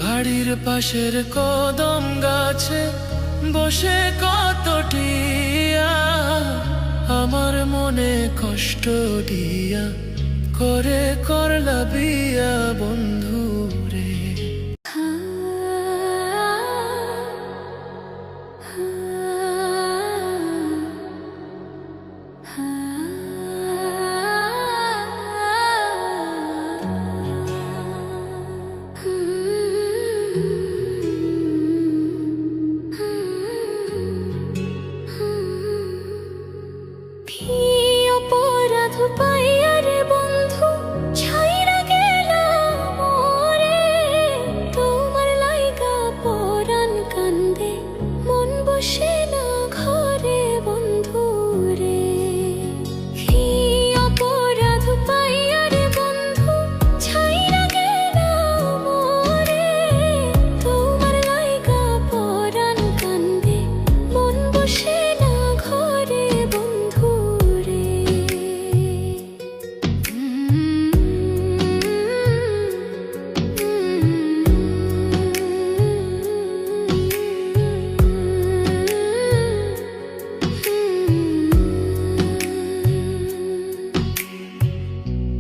বাড়ির পাশের কদম গাছে বসে কত টিয়া আমার মনে কষ্ট দিয়া করে করলা বিয়া বন্ধু রে।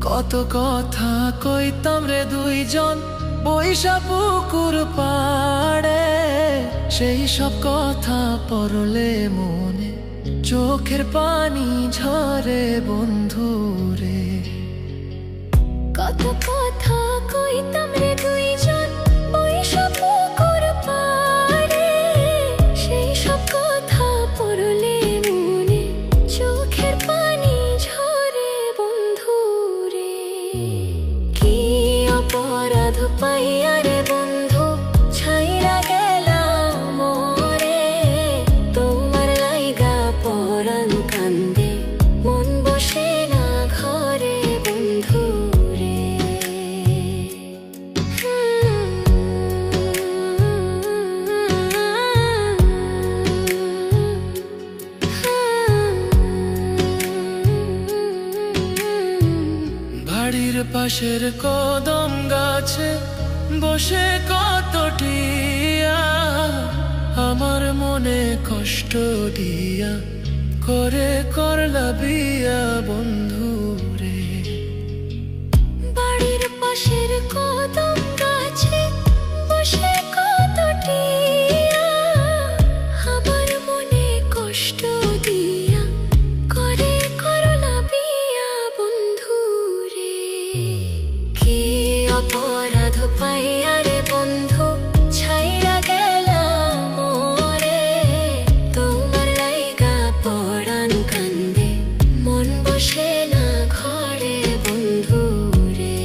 কত কথা কইতাম রে দুইজন বৈশা পুকুর পাড়ে, সেই সব কথা পড়লে মনে চোখের পানি ঝরে বন্ধু রে। কত কথা কইতাম রে দুইজন বৈশা পুকুর পাড়ে, সেই সব কথা পড়লে মনে চোখের পানি ঝরে বন্ধু রে। কি অপরাধ পাইয়া রে বন্ধু ছাইরা গেলাম মোরে, তোমার লাইগা পরাণ কান্দে মন বসে না ঘরে বন্ধু রে। বাড়ির পাশের কদম গাছে বসে কত টিয়া আমার মনে কষ্ট দিয়া করে করলা বিয়া বন্ধু রে। বাড়ির পাশের কদম গাছে বসে কত টিয়া আমার মনে কষ্ট দিয়া করে করলা বিয়া বন্ধু রে। কি অপরাধ পাইয়া রে বন্ধু ছাইরা গেলাম মোরে, তোমার লাইগা পরাণ কান্দে মন বসে না ঘরে বন্ধু রে।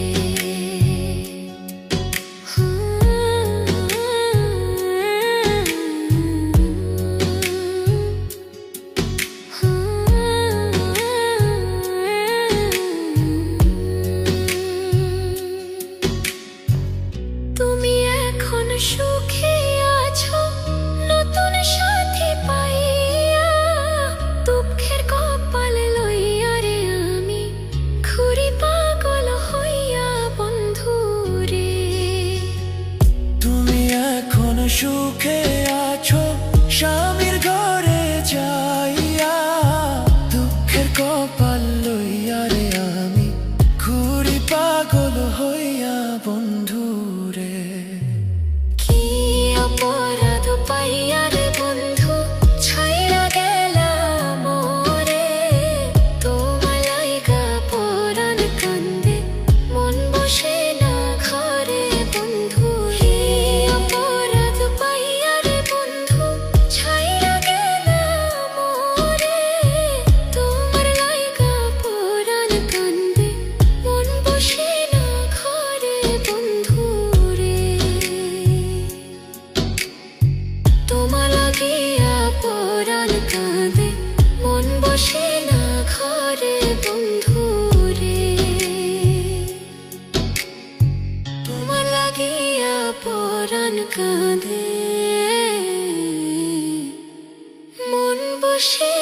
তুমি এখন সুখে আছো নতুন সাথী পাইয়া, দুঃখের কপাল লইয়া রে আমি ঘুরি পাগল হইয়া বন্ধু রে। তুমি এখন সুখে আছো স্বামীর ঘরে যাইয়া, দুঃখের কপাল লইয়া রে আমি ঘুরি পাগল হইয়া বন্ধু রে। কি অপরাধ পাইয়া রে বন্ধু ছাইরা গেলাম মোরে, তোমার লাইগা পরাণ কান্দে মন বসে না ঘরে বন্ধু রে। অপরাধ পাইয়া রে বন্ধু ছাইরা গেলাম মোরে, তোমার লাইগা পরাণ কান্দে মন বসে না ঘরে বন্ধু রে। তোমার লাগিয়া পরাণ কাঁদে মন বসে না ঘরে বন্ধু রে। তোমার লাগিয়া পরাণ কাঁদে মন বসে